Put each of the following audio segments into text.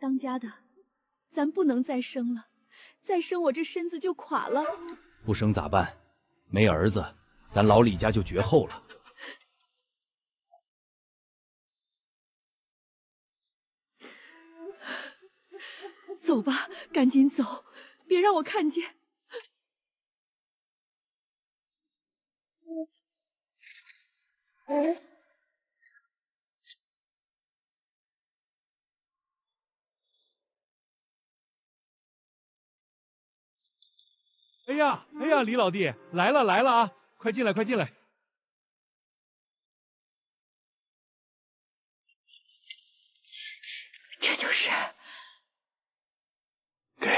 当家的，咱不能再生了，再生我这身子就垮了。不生咋办？没儿子，咱老李家就绝后了。走吧，赶紧走，别让我看见。哎呀，李老弟，来了啊！快进来，快进来。这就是。给。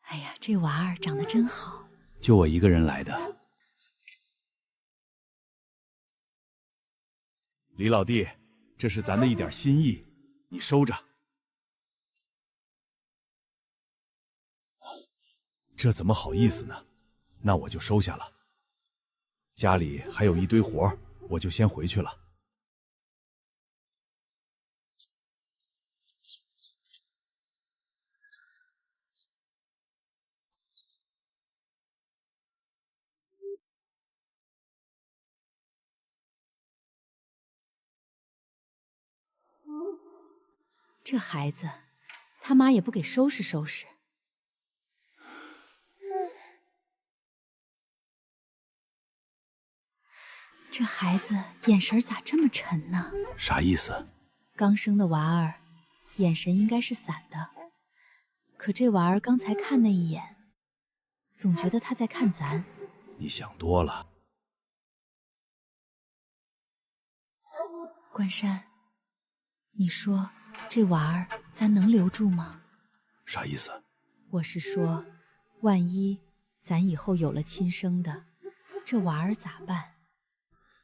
哎呀，这娃儿长得真好。就我一个人来的。李老弟，这是咱的一点心意，你收着。这怎么好意思呢？那我就收下了。家里还有一堆活，我就先回去了。这孩子，他妈也不给收拾收拾。这孩子眼神咋这么沉呢？啥意思？刚生的娃儿，眼神应该是散的。可这娃儿刚才看那一眼，总觉得他在看咱。你想多了。关山，你说这娃儿咱能留住吗？啥意思？我是说，万一咱以后有了亲生的，这娃儿咋办？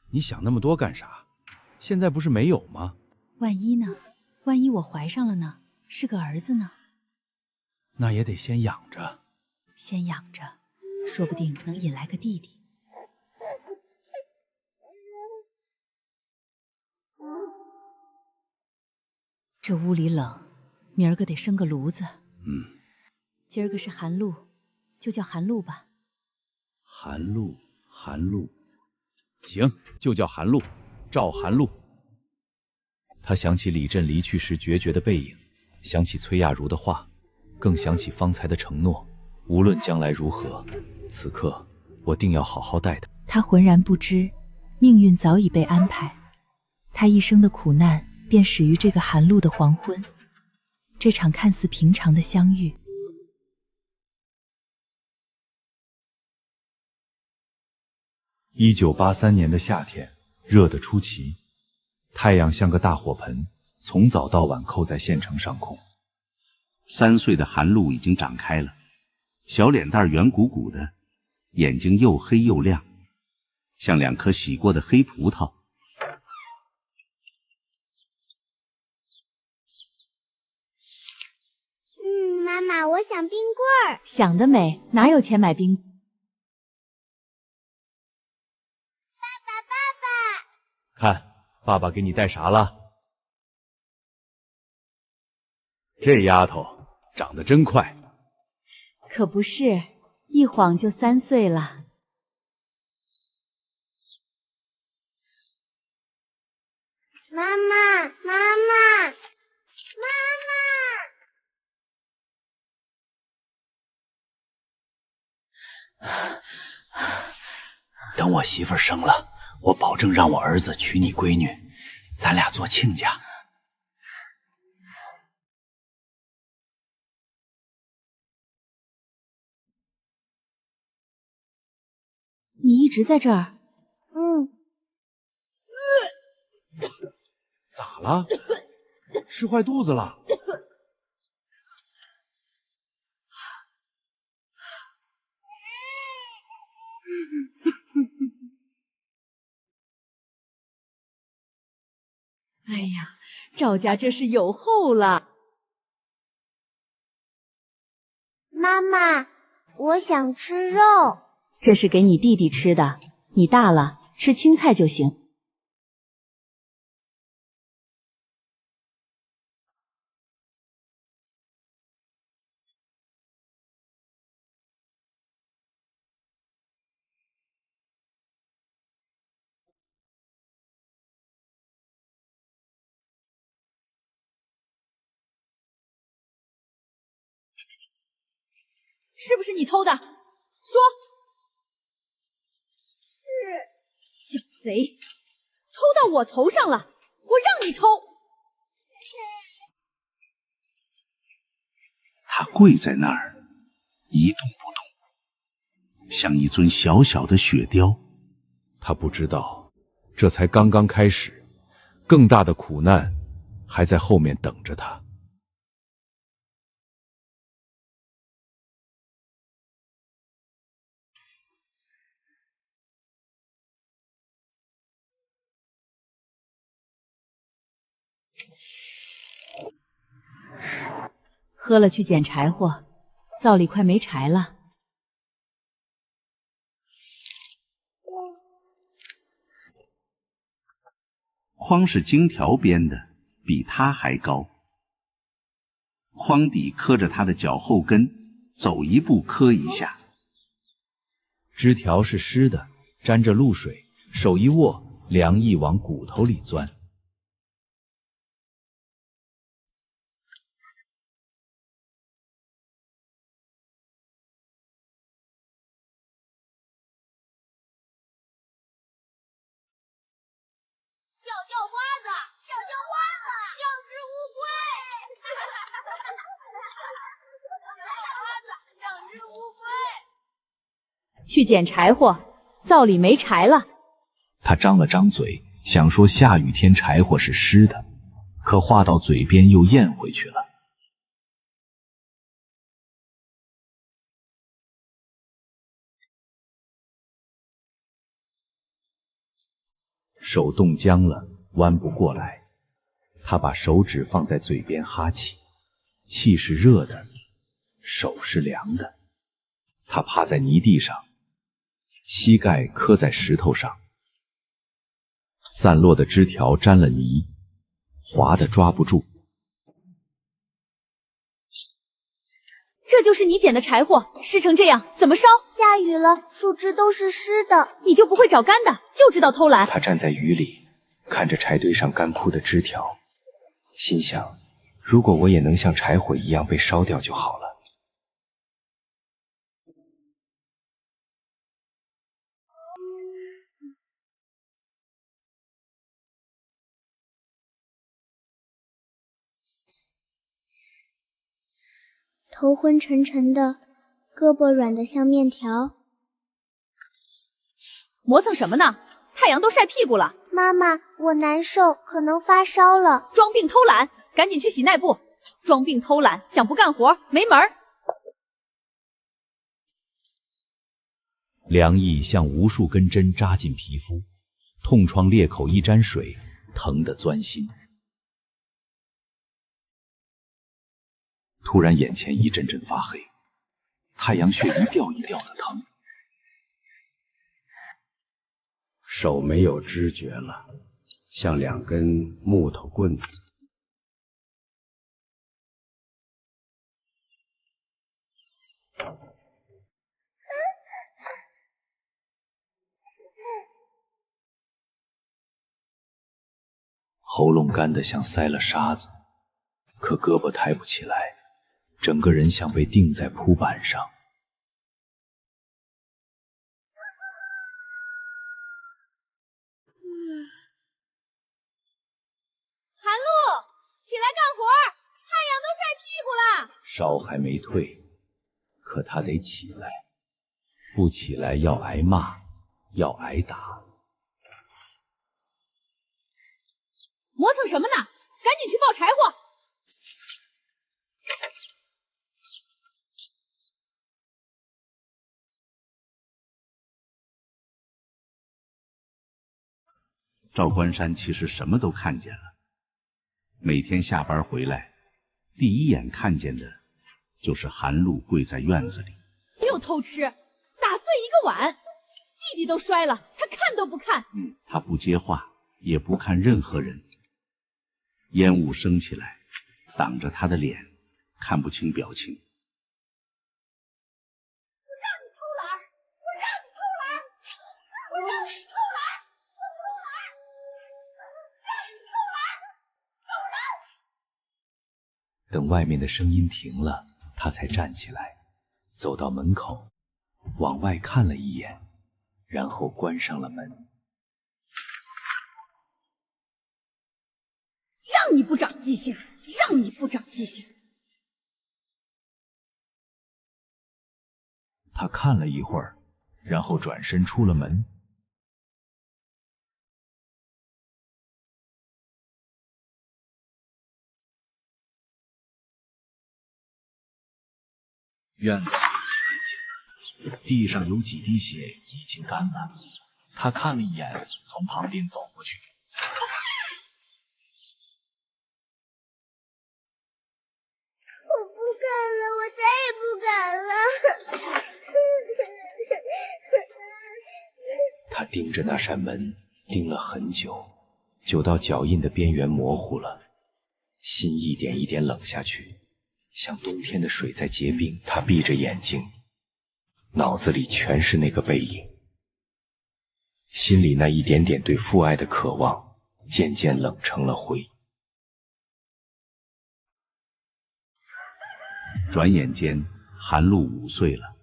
你想那么多干啥？现在不是没有吗？万一呢？万一我怀上了呢？是个儿子呢？那也得先养着。先养着，说不定能引来个弟弟。这屋里冷，明儿个得生个炉子。今儿个是寒露，就叫寒露吧。寒露，行，就叫寒露，赵寒露。他想起李振离去时决绝的背影，想起崔亚茹的话，更想起方才的承诺。无论将来如何，此刻我定要好好待他。他浑然不知，命运早已被安排。他一生的苦难便始于这个寒露的黄昏，这场看似平常的相遇。1983年的夏天，热得出奇，太阳像个大火盆，从早到晚扣在县城上空。3岁的韩露已经长开了，小脸蛋圆鼓鼓的，眼睛又黑又亮，像2颗洗过的黑葡萄。妈妈，我想冰棍儿。想得美，哪有钱买冰？看，爸爸给你带啥了？这丫头长得真快。可不是，一晃就3岁了。妈妈，妈妈，妈妈！等我媳妇儿生了，我保证让我儿子娶你闺女，咱俩做亲家。你一直在这儿？咋了？吃坏肚子了？哎呀，赵家这是有后了。妈妈，我想吃肉。这是给你弟弟吃的，你大了，吃青菜就行。是不是你偷的？说。是。小贼，偷到我头上了，我让你偷。他跪在那儿，一动不动，像一尊小小的雪雕。他不知道，这才刚刚开始，更大的苦难还在后面等着他。喝了去捡柴火，灶里快没柴了。筐是荆条编的，比他还高。筐底磕着他的脚后跟，走一步磕一下。枝条是湿的，沾着露水，手一握，凉意往骨头里钻。去捡柴火，灶里没柴了。他张了张嘴，想说下雨天柴火是湿的，可话到嘴边又咽回去了。手冻僵了，弯不过来。他把手指放在嘴边哈气，气是热的，手是凉的。他趴在泥地上，膝盖磕在石头上，散落的枝条沾了泥，滑得抓不住。这就是你捡的柴火，湿成这样，怎么烧？下雨了，树枝都是湿的。你就不会找干的，就知道偷懒。他站在雨里，看着柴堆上干枯的枝条，心想，如果我也能像柴火一样被烧掉就好了。头昏沉沉的，胳膊软得像面条。磨蹭什么呢？太阳都晒屁股了。妈妈，我难受，可能发烧了。装病偷懒，赶紧去洗内部。装病偷懒，想不干活没门儿。凉意像无数根针扎进皮肤，痛疮裂口一沾水，疼得钻心。突然眼前一阵阵发黑，太阳穴一吊一吊的疼，手没有知觉了，像两根木头棍子。喉咙干得像塞了沙子，可胳膊抬不起来，整个人像被钉在铺板上。韩露，起来干活，太阳都晒屁股了。烧还没退，可他得起来，不起来要挨骂，要挨打。磨蹭什么呢？赶紧去抱柴火。赵关山其实什么都看见了，每天下班回来，第一眼看见的就是韩露跪在院子里。又偷吃，打碎一个碗，你弟弟都摔了，他看都不看。他不接话，也不看任何人。烟雾升起来，挡着他的脸，看不清表情。我让你偷懒，我让你偷懒，我让你偷懒，我偷懒，让你偷懒，偷懒。等外面的声音停了，他才站起来，走到门口，往外看了一眼，然后关上了门。让你不长记性，让你不长记性。他看了一会儿，然后转身出了门。院子里已经安静，地上有几滴血已经干了。他看了一眼，从旁边走过去。我不敢了，我再也不敢了。他盯着那扇门，盯了很久，久到脚印的边缘模糊了，心一点一点冷下去，像冬天的水在结冰。他闭着眼睛，脑子里全是那个背影，心里那一点点对父爱的渴望渐渐冷成了灰。转眼间，韩露5岁了，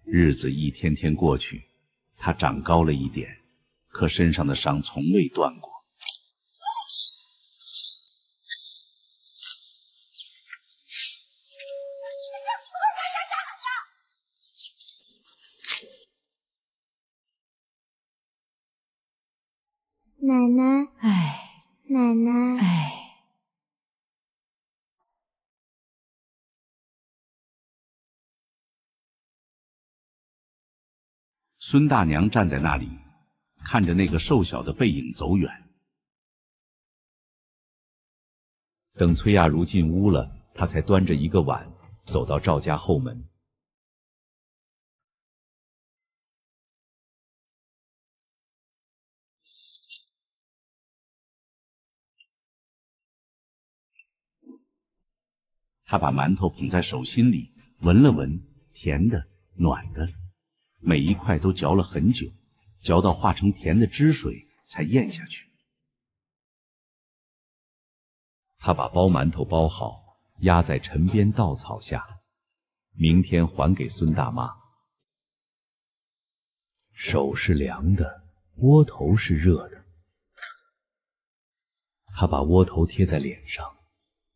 日子一天天过去，她长高了一点，可身上的伤从未断过。奶奶，唉，奶奶，唉。孙大娘站在那里，看着那个瘦小的背影走远。等崔亚茹进屋了，她才端着一个碗走到赵家后门。她把馒头捧在手心里，闻了闻，甜的、暖的，每一块都嚼了很久，嚼到化成甜的汁水才咽下去。他把包馒头包好，压在陈边稻草下，明天还给孙大妈。手是凉的，窝头是热的。他把窝头贴在脸上，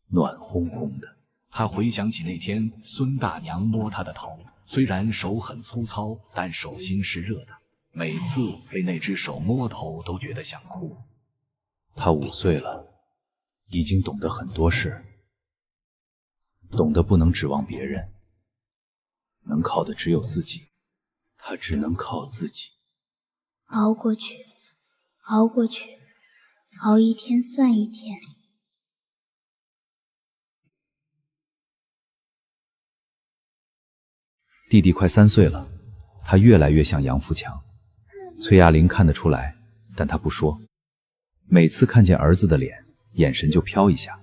暖烘烘的。他回想起那天孙大娘摸他的头，虽然手很粗糙，但手心是热的。每次被那只手摸头，都觉得想哭。他5岁了，已经懂得很多事，懂得不能指望别人，能靠的只有自己。他只能靠自己。熬过去，熬过去，熬一天算一天。弟弟快3岁了，他越来越像杨富强。崔亚玲看得出来，但他不说。每次看见儿子的脸，眼神就飘一下。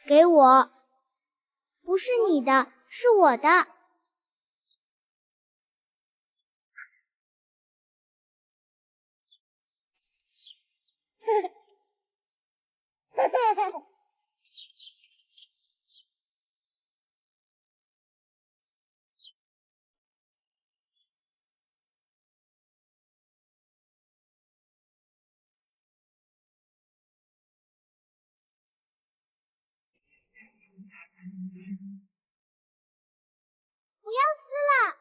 给我，不是你的，是我的。不要撕了！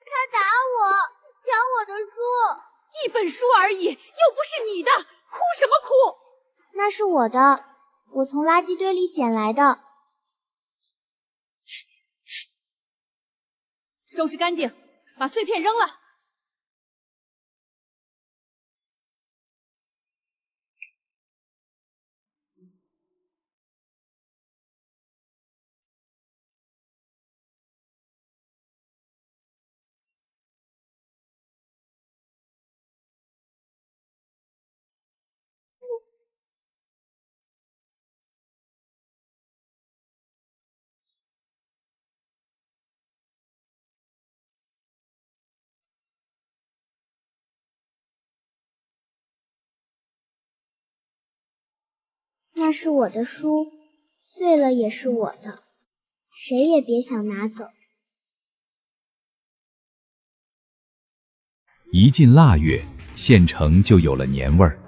他打我，抢我的书。一本书而已，又不是你的，哭什么哭？那是我的，我从垃圾堆里捡来的。收拾干净，把碎片扔了。那是我的书，碎了也是我的，谁也别想拿走。一进腊月，县城就有了年味儿。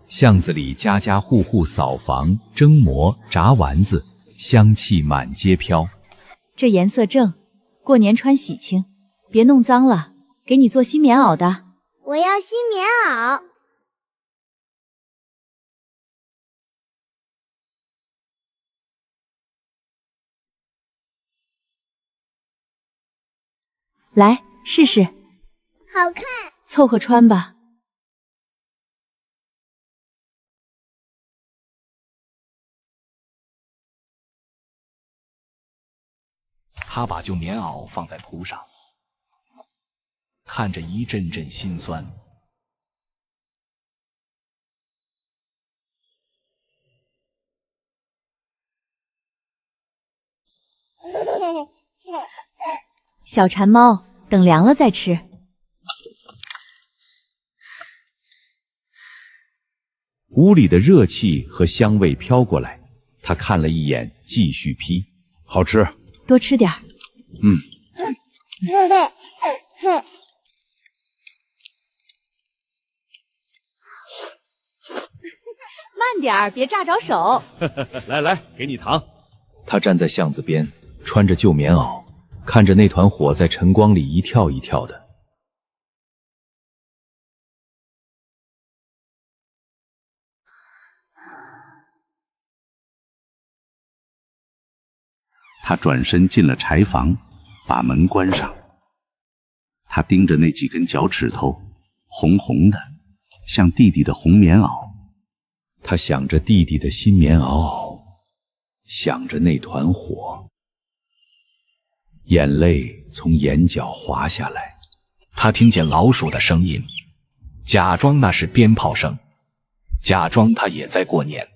巷子里家家户户扫房、蒸馍、炸丸子，香气满街飘。这颜色正，过年穿喜庆，别弄脏了，给你做新棉袄的。我要新棉袄。来，试试。好看。凑合穿吧。他把旧棉袄放在铺上，看着一阵阵心酸。小馋猫，等凉了再吃。屋里的热气和香味飘过来，他看了一眼，继续劈。好吃，多吃点儿。慢点儿，别炸着手。来，给你糖。他站在巷子边，穿着旧棉袄，看着那团火在晨光里一跳一跳的。他转身进了柴房，把门关上。他盯着那几根脚趾头，红红的，像弟弟的红棉袄。他想着弟弟的新棉袄，想着那团火，眼泪从眼角滑下来。他听见老鼠的声音，假装那是鞭炮声，假装他也在过年。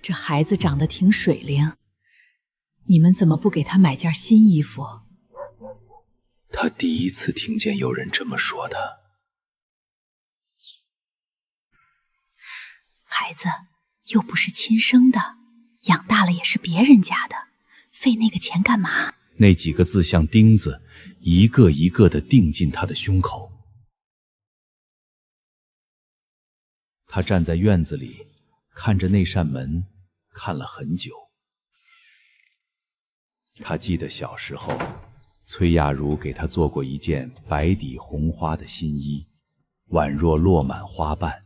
这孩子长得挺水灵，你们怎么不给他买件新衣服？他第一次听见有人这么说的。孩子又不是亲生的，养大了也是别人家的，费那个钱干嘛？那几个字像钉子，一个一个地钉进他的胸口。他站在院子里，看着那扇门，看了很久。他记得小时候，崔亚茹给他做过一件白底红花的新衣，宛若落满花瓣。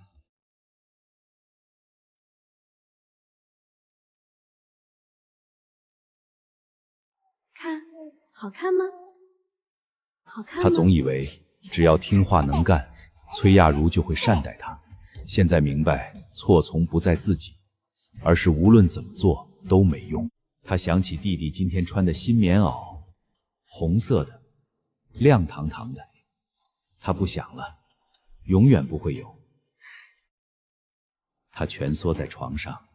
看，好看吗？好看吗？他总以为只要听话能干，崔亚茹就会善待他。现在明白，错从不在自己，而是无论怎么做都没用。他想起弟弟今天穿的新棉袄，红色的，亮堂堂的。他不想了，永远不会有。他蜷缩在床上，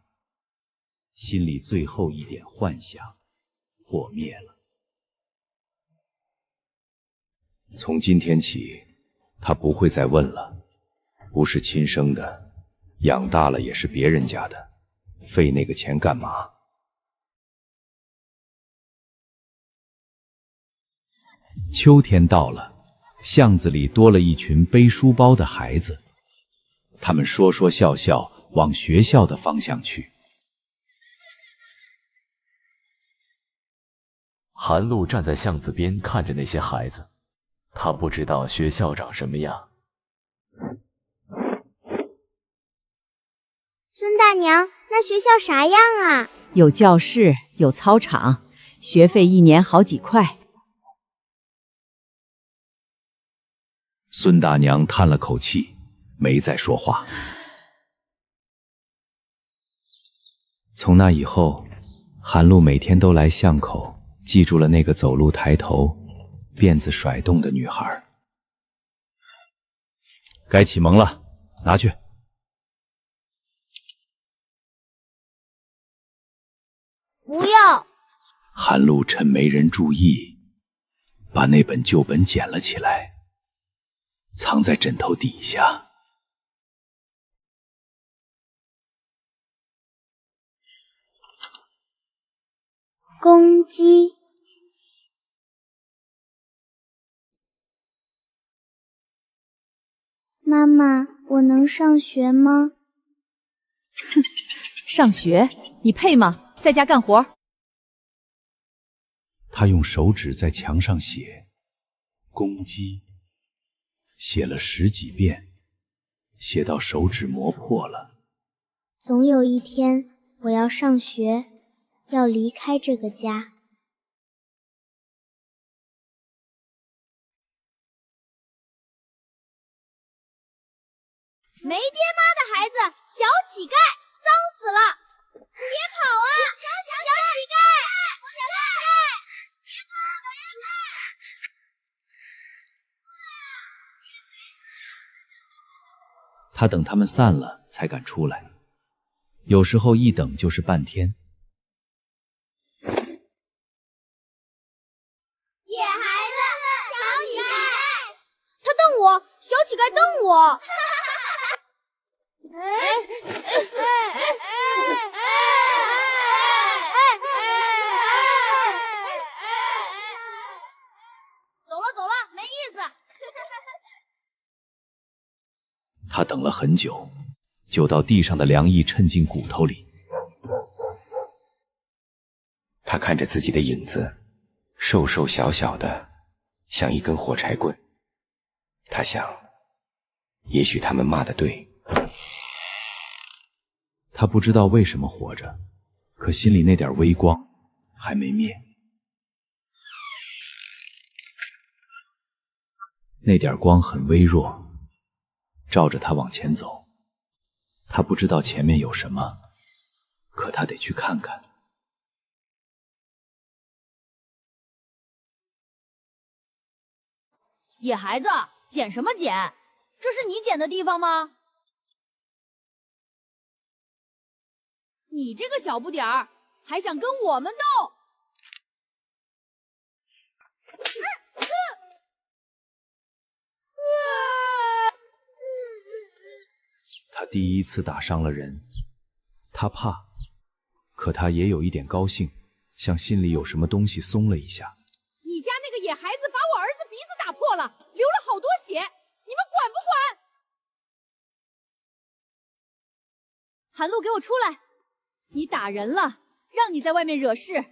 心里最后一点幻想破灭了。从今天起，他不会再问了，不是亲生的，养大了也是别人家的，费那个钱干嘛？秋天到了，巷子里多了一群背书包的孩子，他们说说笑笑往学校的方向去。韩露站在巷子边看着那些孩子，他不知道学校长什么样。孙大娘，那学校啥样啊？有教室，有操场，学费1年好几块。孙大娘叹了口气，没再说话。从那以后，韩露每天都来巷口，记住了那个走路抬头、辫子甩动的女孩。该启蒙了，拿去。不要！韩露趁没人注意，把那本旧本捡了起来，藏在枕头底下。公鸡。妈妈，我能上学吗？哼，上学？你配吗？在家干活。他用手指在墙上写“公鸡”，写了10几遍，写到手指磨破了。总有一天，我要上学，要离开这个家。没爹妈的孩子，小乞丐，脏死了！别跑啊，小乞丐！小乞丐，别跑，别跑！他等他们散了才敢出来，有时候一等就是半天。野孩子，小乞丐！他瞪我，小乞丐瞪我。走了，没意思。他等了很久，久到地上的凉意渗进骨头里。他看着自己的影子，瘦瘦小小的，像一根火柴棍。他想，也许他们骂得对。他不知道为什么活着，可心里那点微光还没灭。那点光很微弱，照着他往前走。他不知道前面有什么，可他得去看看。野孩子，捡什么捡？这是你捡的地方吗？你这个小不点儿，还想跟我们斗？他第一次打伤了人，他怕，可他也有一点高兴，像心里有什么东西松了一下。你家那个野孩子把我儿子鼻子打破了，流了好多血，你们管不管？韩露，给我出来！你打人了，让你在外面惹事。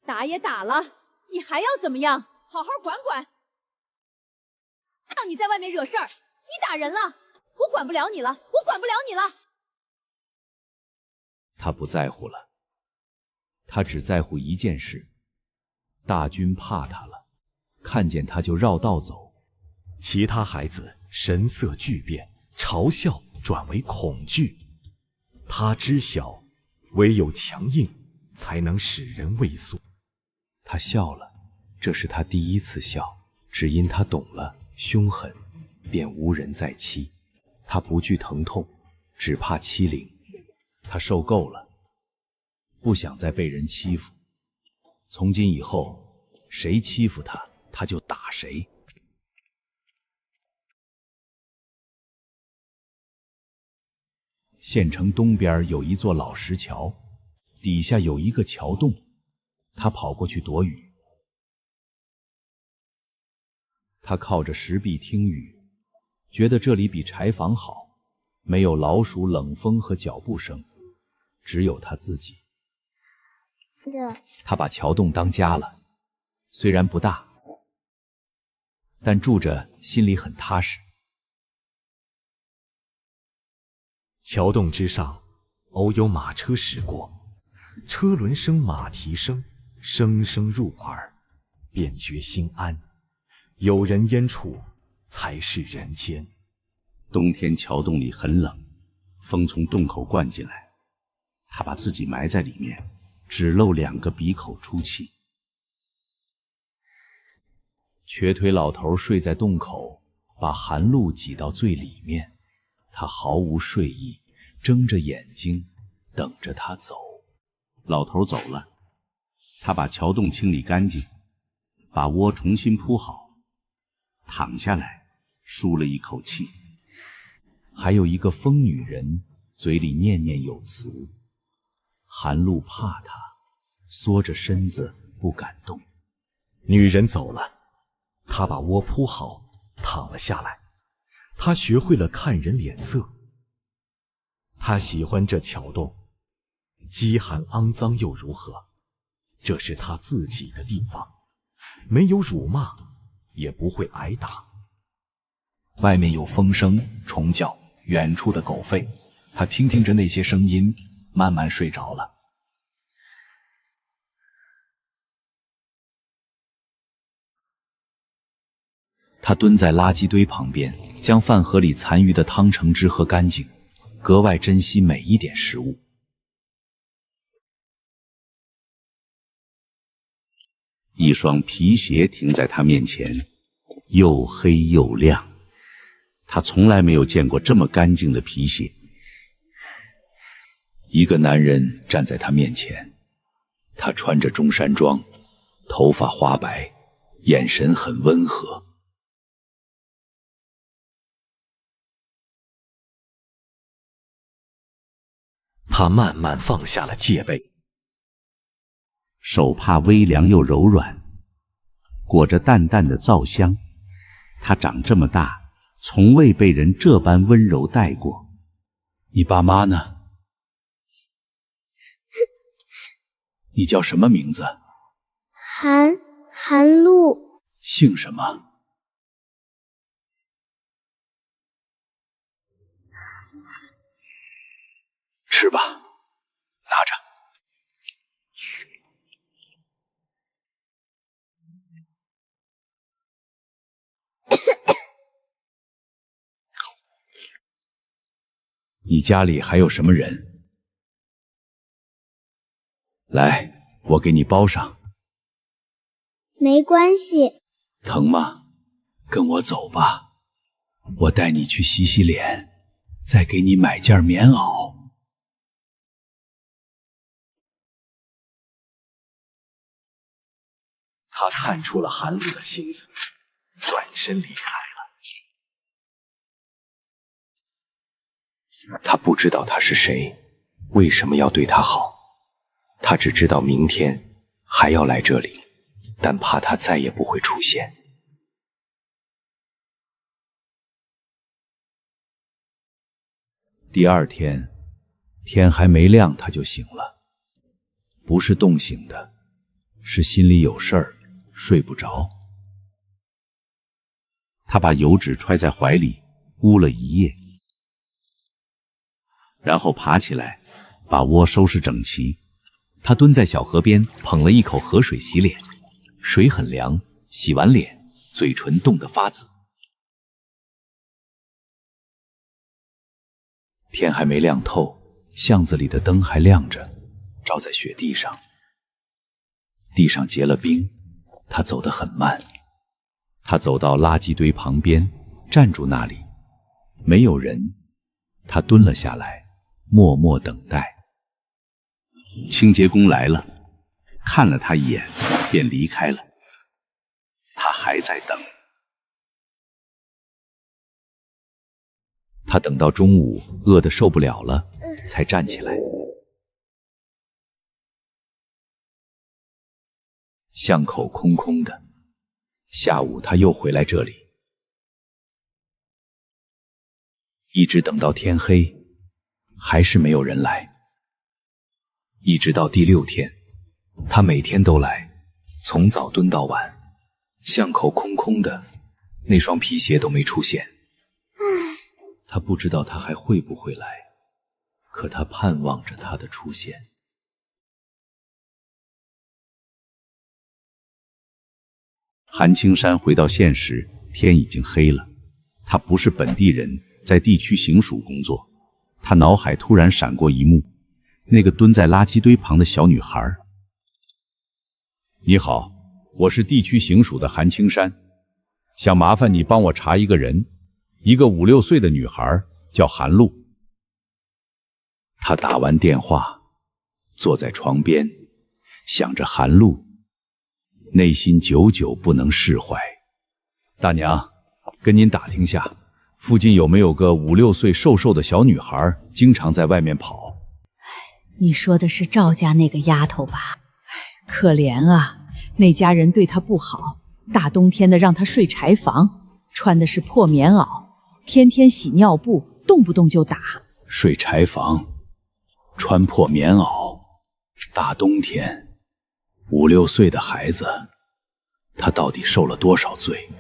打也打了，你还要怎么样？好好管管。让你在外面惹事儿，你打人了，我管不了你了，我管不了你了。他不在乎了，他只在乎一件事：大军怕他了，看见他就绕道走。其他孩子神色巨变，嘲笑转为恐惧。他知晓，唯有强硬才能使人畏缩。他笑了，这是他第一次笑，只因他懂了，凶狠便无人再欺。他不惧疼痛，只怕欺凌。他受够了，不想再被人欺负。从今以后，谁欺负他，他就打谁。县城东边有一座老石桥，底下有一个桥洞，他跑过去躲雨。他靠着石壁听雨，觉得这里比柴房好，没有老鼠、冷风和脚步声，只有他自己。他把桥洞当家了，虽然不大，但住着心里很踏实。桥洞之上，偶有马车驶过，车轮声、马蹄声，声声入耳，便觉心安。有人烟处，才是人间。冬天桥洞里很冷，风从洞口灌进来，他把自己埋在里面，只露2个鼻口出气。瘸腿老头睡在洞口，把韩露挤到最里面，他毫无睡意，睁着眼睛等着他走。老头走了，他把桥洞清理干净，把窝重新铺好，躺下来舒了一口气。还有一个疯女人，嘴里念念有词。韩露怕她，缩着身子不敢动。女人走了，他把窝铺好，躺了下来。他学会了看人脸色。他喜欢这桥洞，饥寒肮脏又如何？这是他自己的地方，没有辱骂，也不会挨打。外面有风声、虫叫，远处的狗吠，他听着那些声音，慢慢睡着了。他蹲在垃圾堆旁边，将饭盒里残余的汤橙汁喝干净，格外珍惜每一点食物。一双皮鞋停在他面前，又黑又亮。他从来没有见过这么干净的皮鞋。一个男人站在他面前，他穿着中山装，头发花白，眼神很温和。他慢慢放下了戒备，手帕微凉又柔软，裹着淡淡的皂香。他长这么大，从未被人这般温柔待过。你爸妈呢？你叫什么名字？韩露。姓什么？吃吧，拿着。你家里还有什么人？来，我给你包上。没关系。疼吗？跟我走吧，我带你去洗洗脸，再给你买件棉袄。他看出了韩露的心思，转身离开了。他不知道他是谁，为什么要对他好？他只知道明天还要来这里，但怕他再也不会出现。第二天，天还没亮他就醒了，不是冻醒的，是心里有事儿。睡不着，他把油纸揣在怀里，捂了一夜，然后爬起来，把窝收拾整齐。他蹲在小河边，捧了一口河水洗脸，水很凉，洗完脸，嘴唇冻得发紫。天还没亮透，巷子里的灯还亮着，照在雪地上，地上结了冰。他走得很慢，他走到垃圾堆旁边，站住那里，没有人。他蹲了下来，默默等待。清洁工来了，看了他一眼，便离开了。他还在等。他等到中午，饿得受不了了，才站起来。巷口空空的，下午他又回来这里，一直等到天黑，还是没有人来。一直到第6天，他每天都来，从早蹲到晚，巷口空空的，那双皮鞋都没出现。他不知道他还会不会来，可他盼望着他的出现。韩青山回到县时，天已经黑了。他不是本地人，在地区行署工作。他脑海突然闪过一幕，那个蹲在垃圾堆旁的小女孩。你好，我是地区行署的韩青山，想麻烦你帮我查一个人，一个5、6岁的女孩，叫韩露。他打完电话，坐在床边，想着韩露，内心久久不能释怀。大娘，跟您打听下，附近有没有个5、6岁瘦瘦的小女孩，经常在外面跑？你说的是赵家那个丫头吧？可怜啊，那家人对她不好，大冬天的让她睡柴房，穿的是破棉袄，天天洗尿布，动不动就打。睡柴房，穿破棉袄，大冬天，5、6岁的孩子，他到底受了多少罪？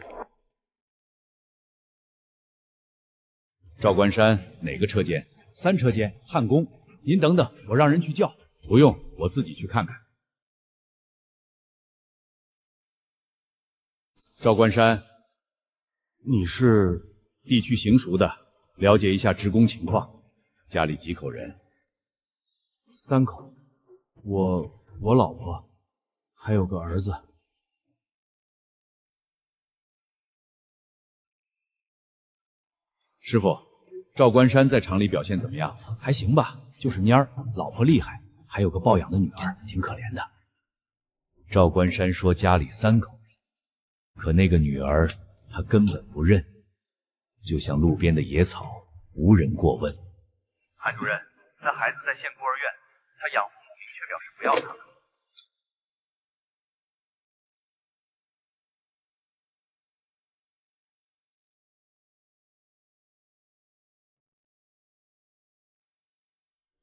赵关山，哪个车间？3车间，焊工。您等等，我让人去叫。不用，我自己去看看。赵关山，你是地区行署的，了解一下职工情况。家里几口人？3口，我老婆，还有个儿子。师傅，赵关山在厂里表现怎么样？还行吧，就是蔫儿，老婆厉害，还有个抱养的女儿，挺可怜的。赵关山说家里3口，可那个女儿他根本不认，就像路边的野草，无人过问。韩主任，那孩子在县孤儿院，他养父母明确表示不要他了。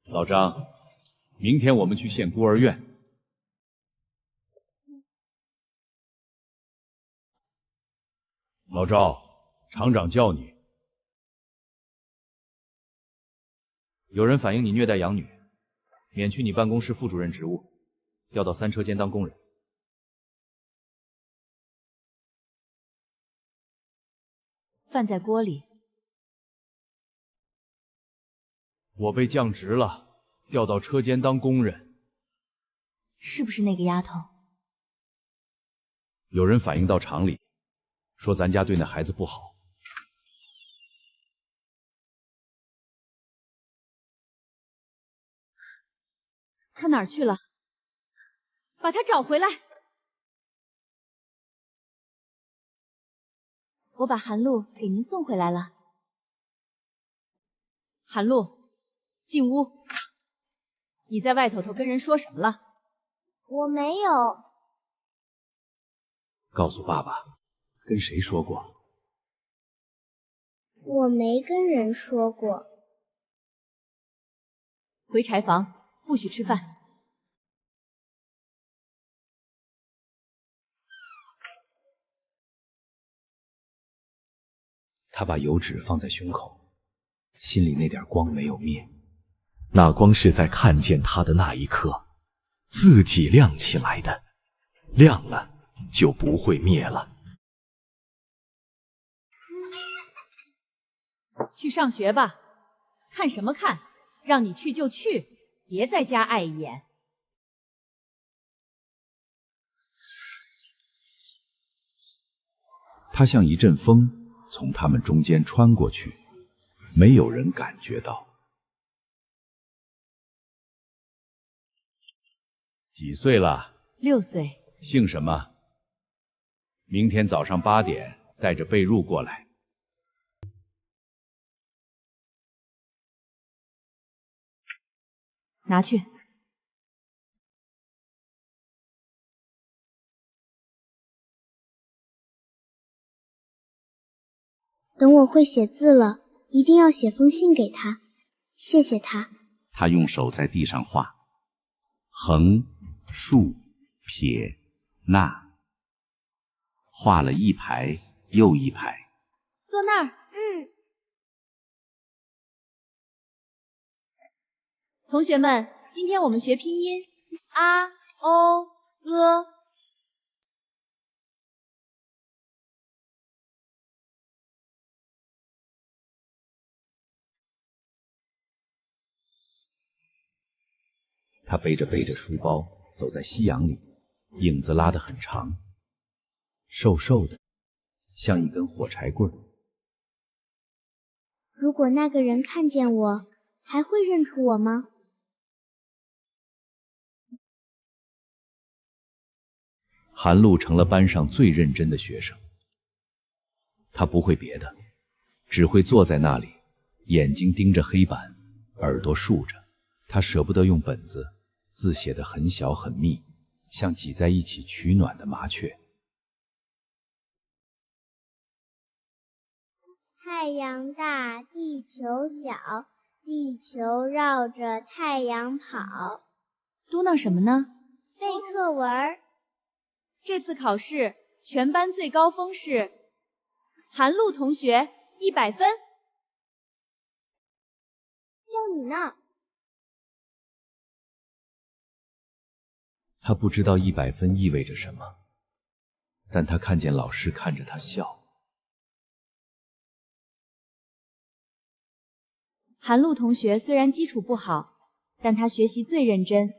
老张，明天我们去县孤儿院。老赵，厂长叫你。有人反映你虐待养女，免去你办公室副主任职务，调到3车间当工人。饭在锅里。我被降职了，调到车间当工人。是不是那个丫头？有人反映到厂里，说咱家对那孩子不好。他哪儿去了？把他找回来！我把韩露给您送回来了。韩露，进屋。你在外头跟人说什么了？我没有。告诉爸爸，跟谁说过？我没跟人说过。回柴房，不许吃饭。他把油纸放在胸口，心里那点光没有灭。那光是在看见他的那一刻，自己亮起来的，亮了就不会灭了。去上学吧，看什么看？让你去就去，别在家碍眼。他像一阵风，从他们中间穿过去，没有人感觉到。几岁了？6岁。姓什么？明天早上8点带着被褥过来。拿去。等我会写字了，一定要写封信给他，谢谢他。他用手在地上画，横、竖、撇、捺，画了1排又一排。坐那儿。同学们，今天我们学拼音 a o e。他背着书包走在夕阳里，影子拉得很长，瘦瘦的，像一根火柴棍。如果那个人看见我，还会认出我吗？韩露成了班上最认真的学生，他不会别的，只会坐在那里，眼睛盯着黑板，耳朵竖着。他舍不得用本子，字写得很小很密，像挤在一起取暖的麻雀。太阳大，地球小，地球绕着太阳跑。嘟囔什么呢？背课文。这次考试全班最高分是韩露同学100分。要你呢。他不知道100分意味着什么，但他看见老师看着他笑。韩露同学虽然基础不好，但他学习最认真，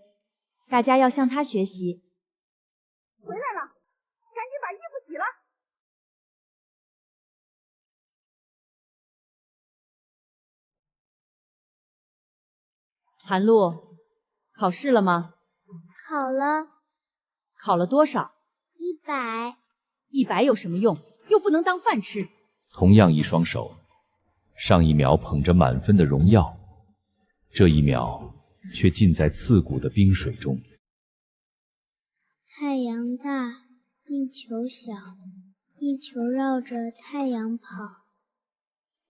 大家要向他学习。回来了，赶紧把衣服洗了。韩露，考试了吗？考了。考了多少？100。100有什么用？又不能当饭吃。同样一双手，上一秒捧着满分的荣耀，这一秒却浸在刺骨的冰水中。太阳大，地球小，地球绕着太阳跑。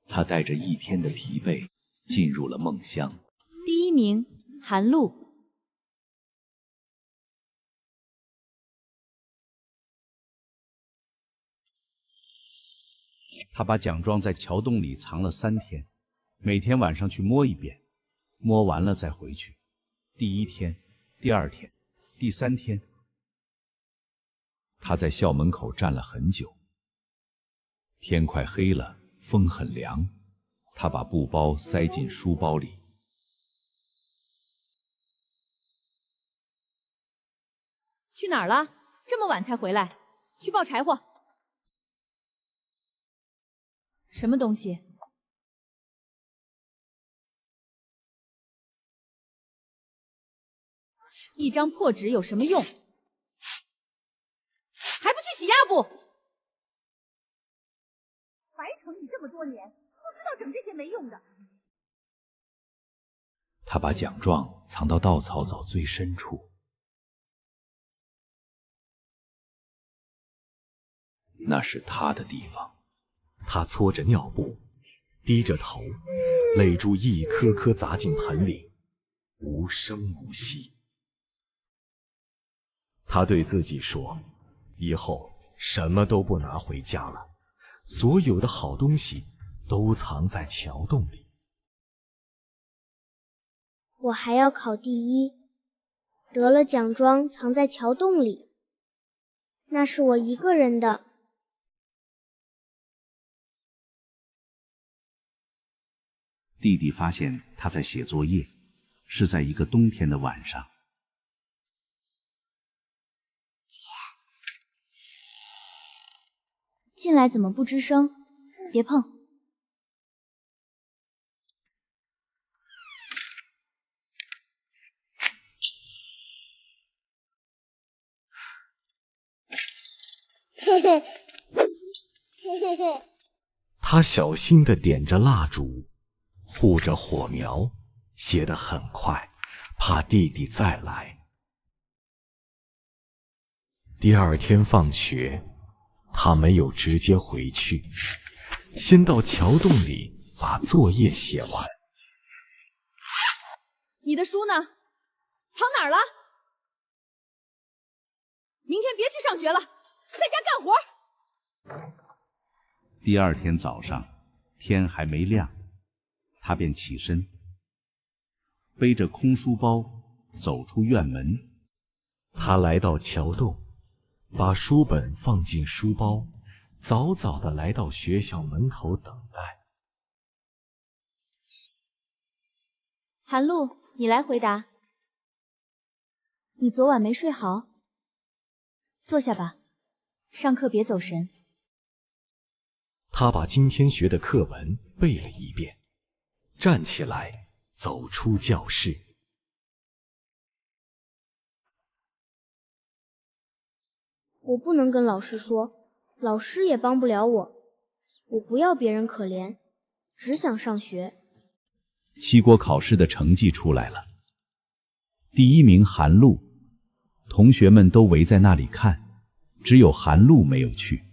他带着一天的疲惫进入了梦乡。第1名，韩露。他把奖状在桥洞里藏了3天，每天晚上去摸一遍，摸完了再回去。第1天、第2天、第3天，他在校门口站了很久。天快黑了，风很凉，他把布包塞进书包里。去哪儿了？这么晚才回来？去抱柴火。什么东西？一张破纸有什么用？还不去洗压布？白疼你这么多年，不知道整这些没用的。他把奖状藏到稻草早最深处。那是他的地方。他搓着尿布，低着头，泪珠一颗颗砸进盆里，无声无息。他对自己说，以后什么都不拿回家了，所有的好东西都藏在桥洞里。我还要考第1，得了奖状藏在桥洞里，那是我一个人的。弟弟发现他在写作业，是在一个冬天的晚上。进来怎么不吱声？别碰。嘿嘿，嘿嘿嘿。他小心地点着蜡烛，护着火苗，写得很快，怕弟弟再来。第2天放学，他没有直接回去，先到桥洞里把作业写完。你的书呢？藏哪儿了？明天别去上学了，在家干活。第二天早上，天还没亮，他便起身，背着空书包走出院门。他来到桥洞，把书本放进书包，早早地来到学校门口等待。韩露，你来回答。你昨晚没睡好？坐下吧，上课别走神。他把今天学的课文背了一遍，站起来走出教室。我不能跟老师说，老师也帮不了我。我不要别人可怜，只想上学。期末考试的成绩出来了，第1名韩露，同学们都围在那里看，只有韩露没有去。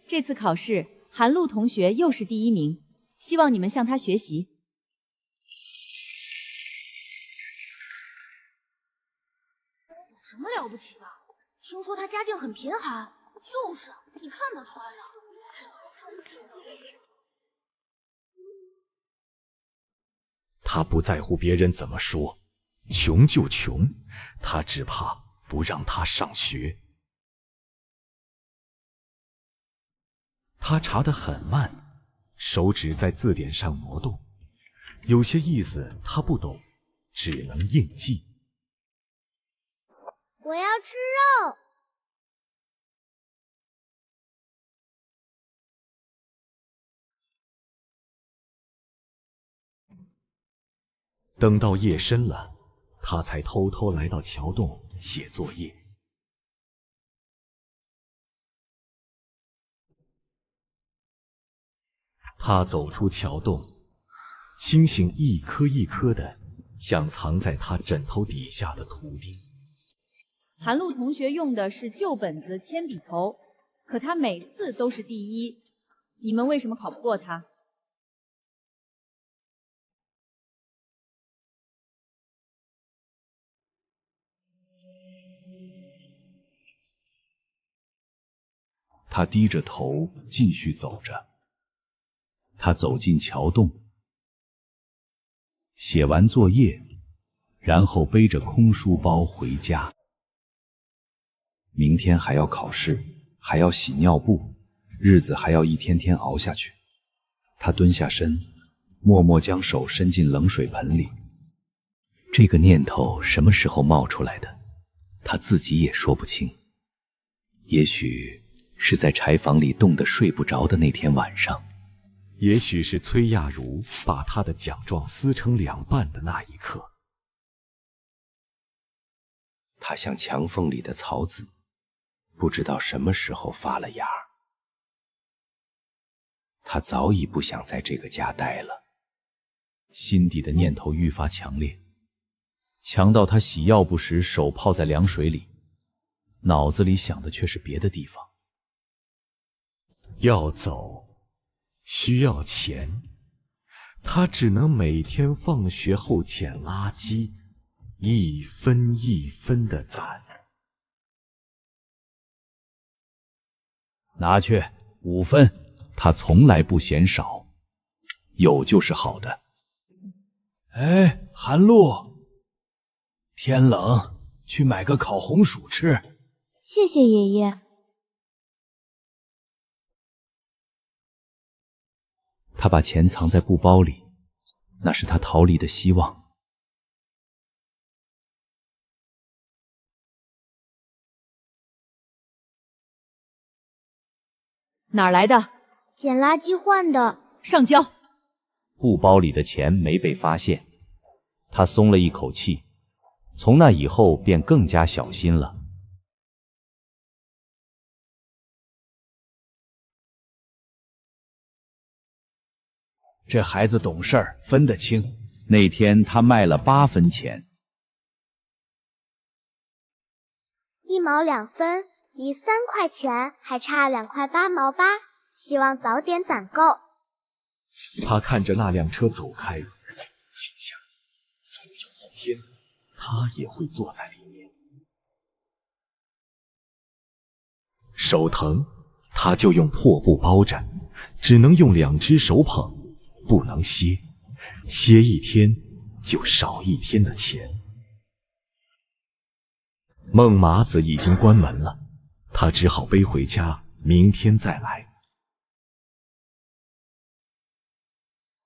这次考试，韩露同学又是第1名，希望你们向她学习。有什么了不起的？听说他家境很贫寒。就是，你看他穿的。他不在乎别人怎么说，穷就穷，他只怕不让他上学。他查得很慢，手指在字典上挪动，有些意思他不懂，只能硬记。我要吃肉。等到夜深了，他才偷偷来到桥洞写作业。他走出桥洞，星星一颗一颗的像藏在他枕头底下的图钉。韩露同学用的是旧本子铅笔头，可他每次都是第1，你们为什么考不过他？他低着头继续走着。他走进桥洞，写完作业，然后背着空书包回家。明天还要考试，还要洗尿布，日子还要一天天熬下去。他蹲下身，默默将手伸进冷水盆里。这个念头什么时候冒出来的，他自己也说不清。也许是在柴房里冻得睡不着的那天晚上，也许是崔亚茹把他的奖状撕成2半的那一刻。他像墙缝里的草籽，不知道什么时候发了芽。他早已不想在这个家待了。心底的念头愈发强烈，强到他洗药布时手泡在凉水里，脑子里想的却是别的地方。要走，需要钱，他只能每天放学后捡垃圾，一分一分地攒。拿去5分，他从来不嫌少，有就是好的。哎，韩露，天冷，去买个烤红薯吃。谢谢爷爷。他把钱藏在布包里，那是他逃离的希望。哪儿来的？捡垃圾换的。上交。布包里的钱没被发现，他松了一口气，从那以后便更加小心了。这孩子懂事儿，分得清。那天他卖了8分钱，1毛2分，离3块钱还差2块8毛8，希望早点攒够。他看着那辆车走开，心想，总有一天，他也会坐在里面。手疼，他就用破布包着，只能用2只手捧，不能歇，歇一天就少1天的钱。孟麻子已经关门了，他只好背回家，明天再来。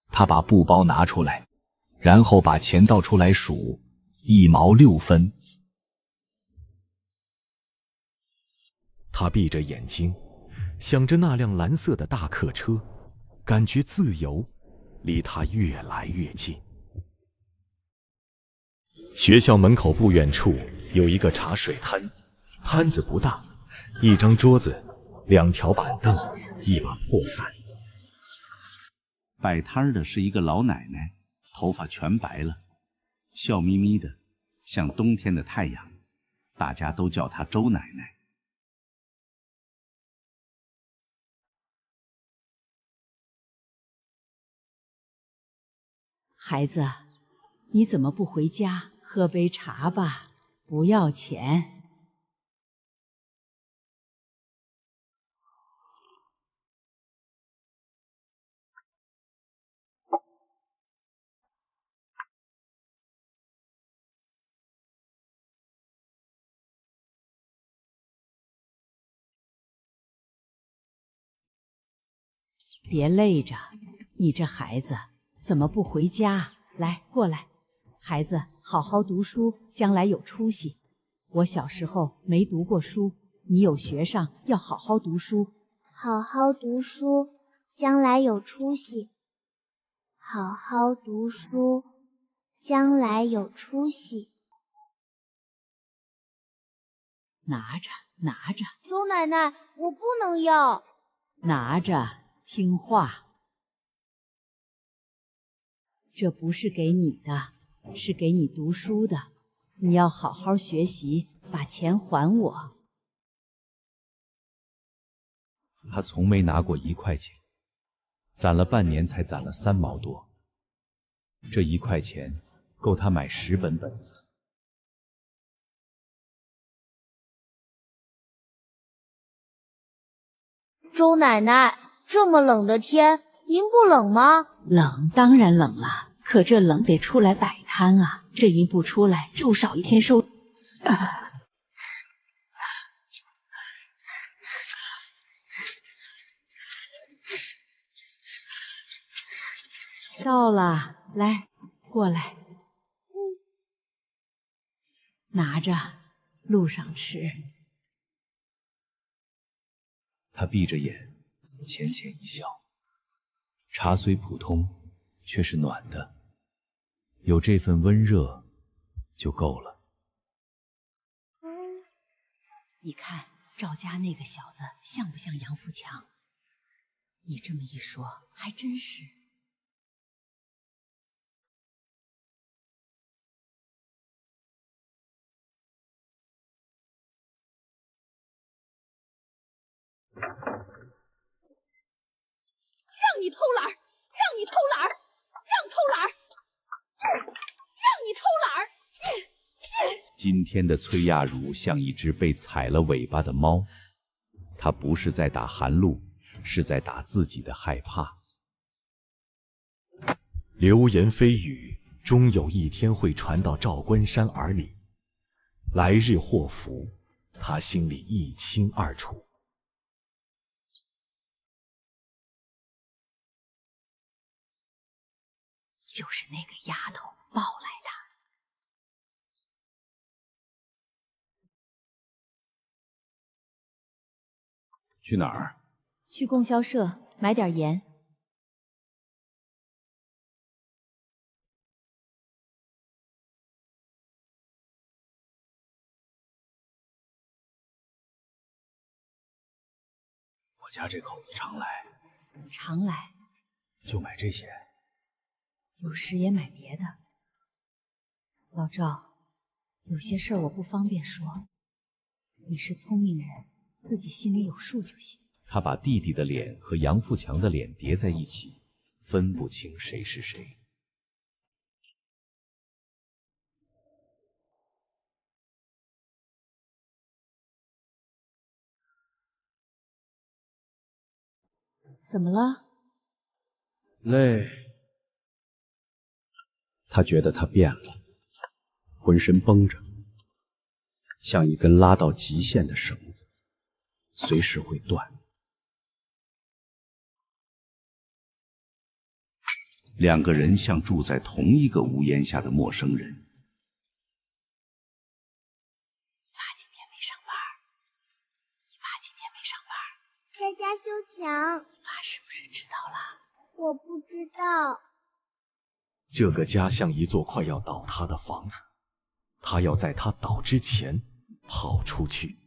他把布包拿出来，然后把钱倒出来数，1毛6分。他闭着眼睛，想着那辆蓝色的大客车，感觉自由离他越来越近。学校门口不远处有一个茶水摊，摊子不大，1张桌子，2条板凳，1把破伞。摆摊的是一个老奶奶，头发全白了，笑眯眯的，像冬天的太阳，大家都叫她周奶奶。孩子，你怎么不回家喝杯茶吧？不要钱。别累着，你这孩子怎么不回家？来，过来，孩子，好好读书，将来有出息。我小时候没读过书，你有学上，要好好读书。好好读书，将来有出息。好好读书，将来有出息。拿着，拿着。周奶奶，我不能要。拿着。听话，这不是给你的，是给你读书的。你要好好学习，把钱还我。他从没拿过1块钱，攒了半年才攒了3毛多，这1块钱够他买10本本子。周奶奶，这么冷的天，您不冷吗？冷，当然冷了，可这冷得出来摆摊啊，这一不出来就少1天收。到了，来，过来，拿着，路上吃。他闭着眼，浅浅一笑。茶虽普通，却是暖的，有这份温热就够了。你看赵家那个小子像不像杨富强？你这么一说，还真是。让你偷懒，让你偷懒，让偷懒，让你偷懒。今天的崔亚茹像一只被踩了尾巴的猫，她不是在打韩露，是在打自己的害怕。流言蜚语，终有一天会传到赵关山耳里。来日祸福，他心里1清2楚。就是那个丫头抱来的。去哪儿？去供销社买点盐。我家这口子常来。常来。就买这些。有时也买别的。老赵，有些事儿我不方便说，你是聪明人，自己心里有数就行。他把弟弟的脸和杨富强的脸叠在一起，分不清谁是谁。怎么了？累。他觉得他变了，浑身绷着，像一根拉到极限的绳子，随时会断。两个人像住在同一个屋檐下的陌生人。爸今天没上班，你爸今天没上班，在家修墙。爸是不是知道了？我不知道。这个家像一座快要倒塌的房子，他要在它倒之前跑出去。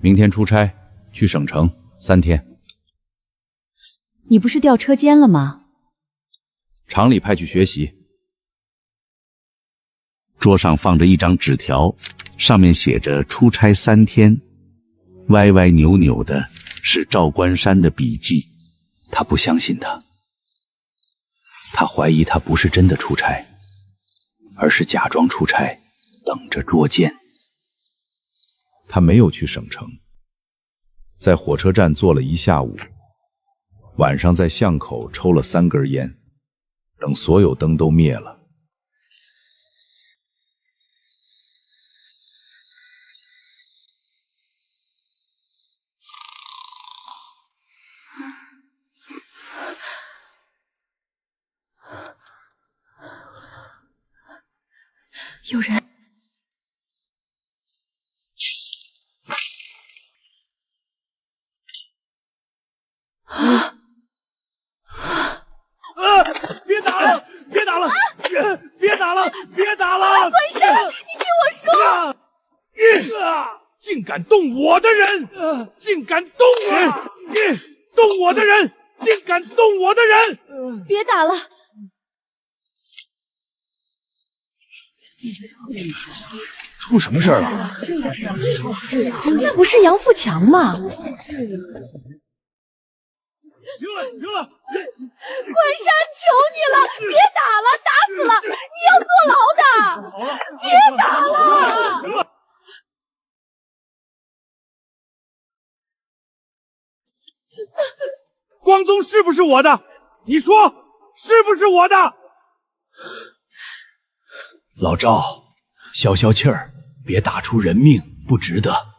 明天出差去省城3天。你不是调车间了吗？厂里派去学习。桌上放着一张纸条，上面写着出差3天，歪歪扭扭的是赵关山的笔记。他不相信他，他怀疑他不是真的出差，而是假装出差，等着捉奸。他没有去省城，在火车站坐了一下午，晚上在巷口抽了3根烟，等所有灯都灭了。有人。别打了！别打了！别打了！别打了！关山，你听我说！竟敢动我的人！竟敢动我！动我的人！竟敢动我的人！别打了！出什么事了？那不是杨富强吗？行了行了，关山，求你了，别打了，打死了你要坐牢的！好了，别打了！行了。光宗是不是我的？你说是不是我的？老赵，消消气儿，别打出人命，不值得。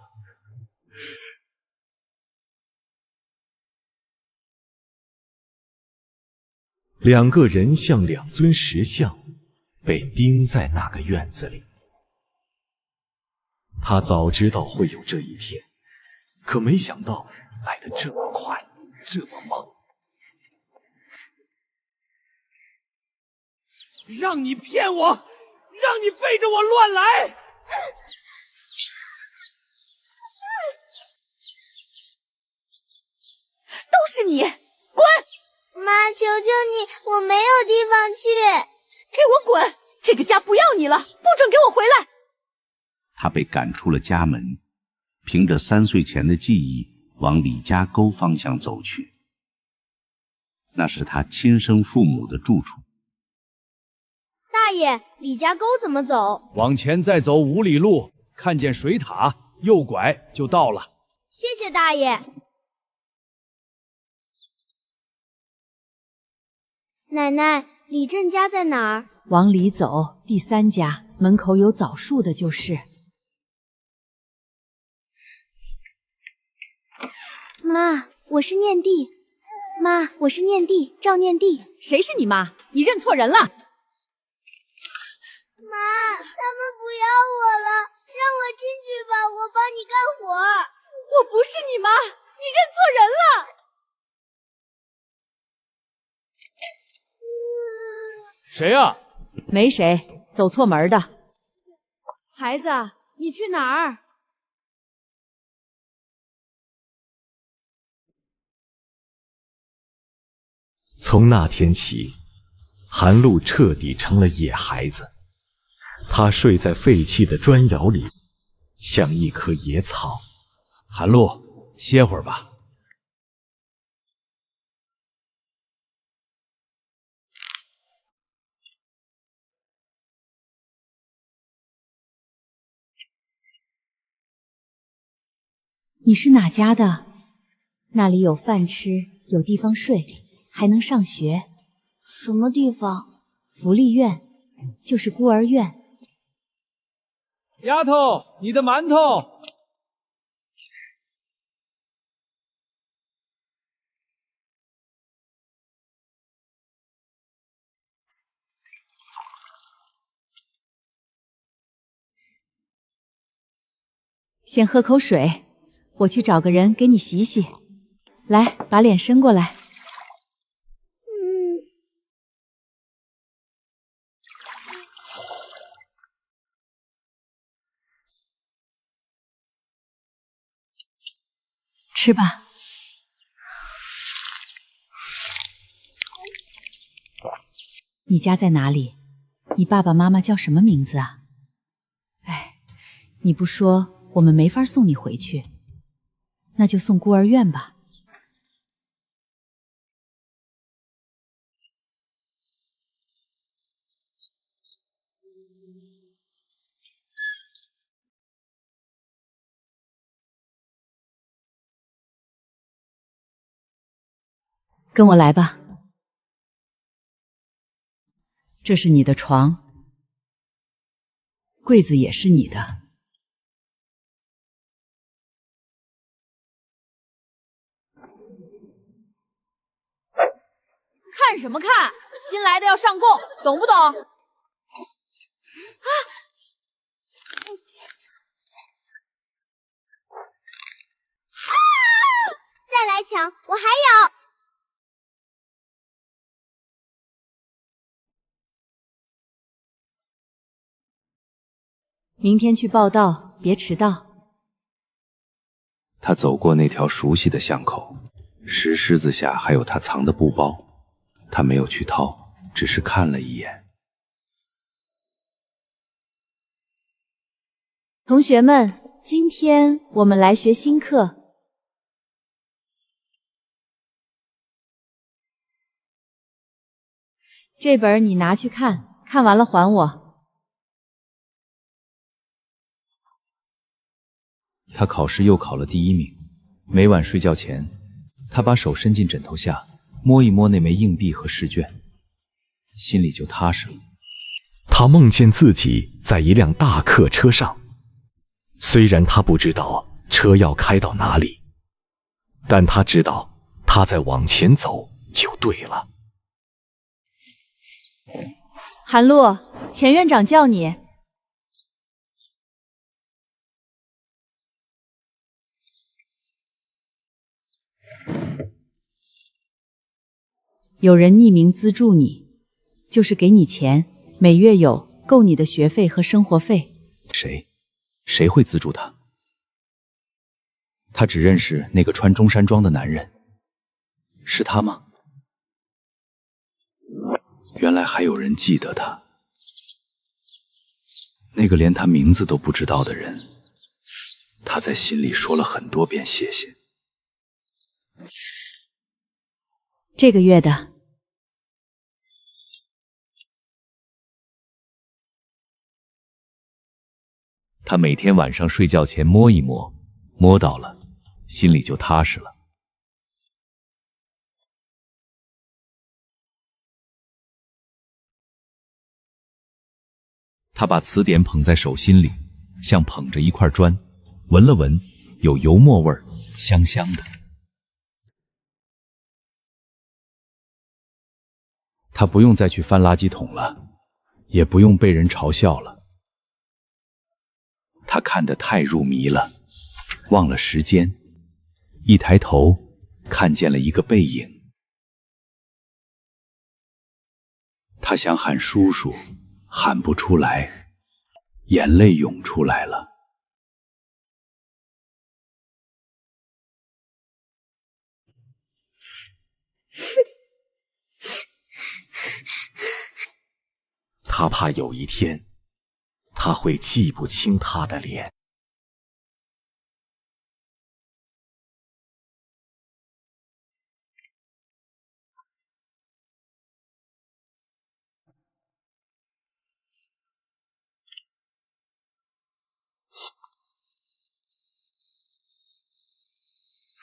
两个人像2尊石像，被钉在那个院子里。他早知道会有这一天，可没想到来得这么快，这么猛。让你骗我，让你背着我乱来！都是你，滚！妈，求求你，我没有地方去。给我滚！这个家不要你了，不准给我回来！他被赶出了家门，凭着3岁前的记忆往李家沟方向走去。那是他亲生父母的住处。大爷，李家沟怎么走？往前再走5里路，看见水塔，右拐就到了。谢谢大爷。奶奶，李振家在哪儿？往里走，第3家，门口有枣树的就是。妈，我是念地。妈，我是念地，赵念地。谁是你妈？你认错人了。妈，他们不要我了，让我进去吧，我帮你干活。我不是你妈，你认错人了。谁呀？没谁，走错门的。孩子，你去哪儿？从那天起，韩露彻底成了野孩子。他睡在废弃的砖窑里，像一棵野草。韩露，歇会儿吧。你是哪家的？那里有饭吃，有地方睡，还能上学。什么地方？福利院，就是孤儿院。丫头，你的馒头。先喝口水，我去找个人给你洗洗。来，把脸伸过来。吃吧。你家在哪里？你爸爸妈妈叫什么名字啊？哎，你不说，我们没法送你回去。那就送孤儿院吧。跟我来吧。这是你的床，柜子也是你的。看什么看？新来的要上供，懂不懂？啊！再来抢，我还有。明天去报到，别迟到。他走过那条熟悉的巷口，石狮子下还有他藏的布包，他没有去掏，只是看了一眼。同学们，今天我们来学新课。这本你拿去看，看完了还我。他考试又考了第1名。每晚睡觉前，他把手伸进枕头下，摸一摸那枚硬币和试卷，心里就踏实了。他梦见自己在一辆大客车上，虽然他不知道车要开到哪里，但他知道他在往前走就对了。韩露，钱院长叫你。有人匿名资助你，就是给你钱，每月有够你的学费和生活费。谁会资助他？他只认识那个穿中山装的男人，是他吗？原来还有人记得他，那个连他名字都不知道的人，他在心里说了很多遍谢谢。这个月的。他每天晚上睡觉前摸一摸，摸到了，心里就踏实了。他把词典捧在手心里，像捧着一块砖，闻了闻，有油墨味儿，香香的。他不用再去翻垃圾桶了，也不用被人嘲笑了。他看得太入迷了，忘了时间，一抬头看见了一个背影。他想喊叔叔，喊不出来，眼泪涌出来了。他怕有一天他会记不清他的脸。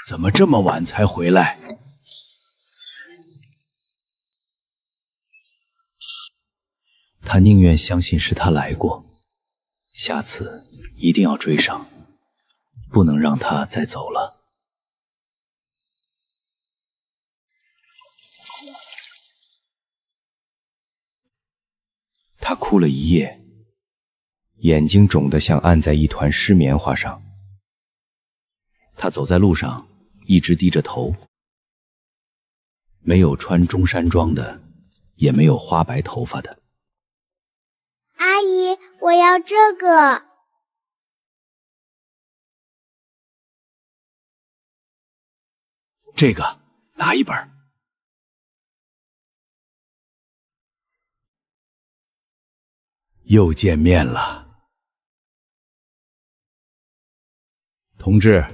怎么这么晚才回来？他宁愿相信是他来过，下次一定要追上，不能让他再走了。他哭了一夜，眼睛肿得像按在一团湿棉花上。他走在路上，一直低着头，没有穿中山装的，也没有花白头发的。阿姨，我要这个。这个，拿一本。又见面了，同志，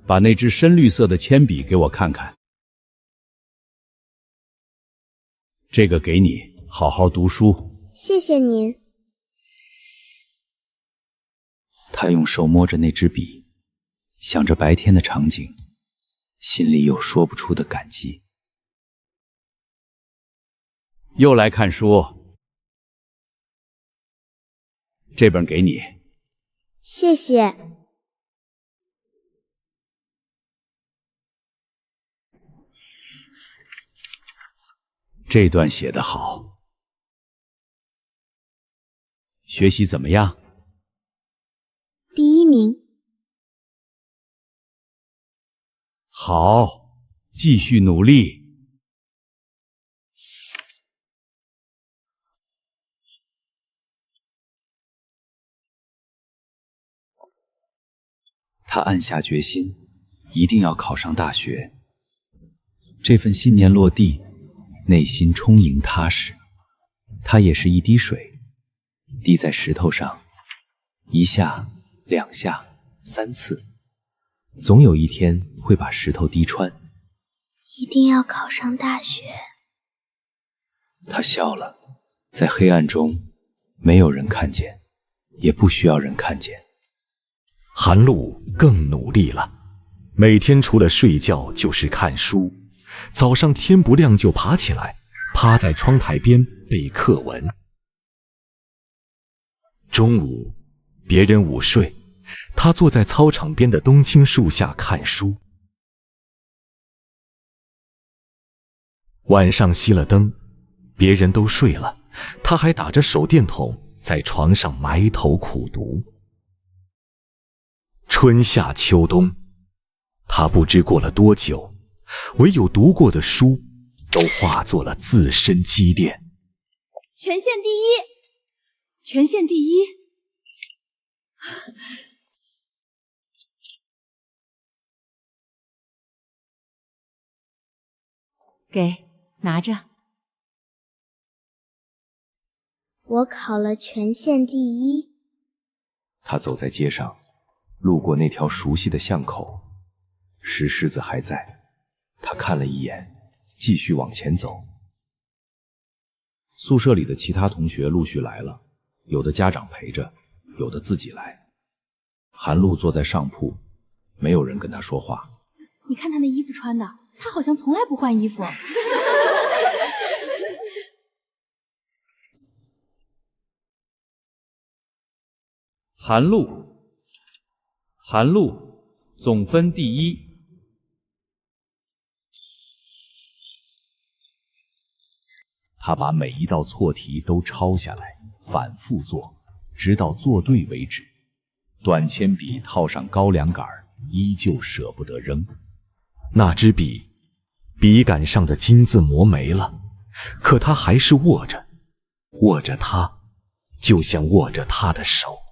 把那支深绿色的铅笔给我看看。这个给你，好好读书。谢谢您。他用手摸着那支笔，想着白天的场景，心里有说不出的感激。又来看书。这本给你。谢谢。这段写得好。学习怎么样？第1名。好，继续努力。他暗下决心，一定要考上大学。这份信念落地，内心充盈踏实。它也是一滴水，滴在石头上，一下、2下、3次，总有一天会把石头滴穿。一定要考上大学。他笑了，在黑暗中，没有人看见，也不需要人看见。韩露更努力了，每天除了睡觉就是看书。早上天不亮就爬起来，趴在窗台边背课文。中午，别人午睡，他坐在操场边的冬青树下看书。晚上熄了灯，别人都睡了，他还打着手电筒在床上埋头苦读。春夏秋冬，他不知过了多久，唯有读过的书都化作了自身积淀。全县第一，全县第一。给，拿着。我考了全县第1。他走在街上，路过那条熟悉的巷口，石狮子还在。他看了一眼，继续往前走。宿舍里的其他同学陆续来了，有的家长陪着，有的自己来。韩露坐在上铺，没有人跟他说话。你看他那衣服穿的，他好像从来不换衣服。韩露，总分第1。他把每一道错题都抄下来，反复做，直到做对为止。短铅笔套上高粱杆，依旧舍不得扔。那支笔，笔杆上的金字磨没了，可他还是握着，握着它，就像握着他的手。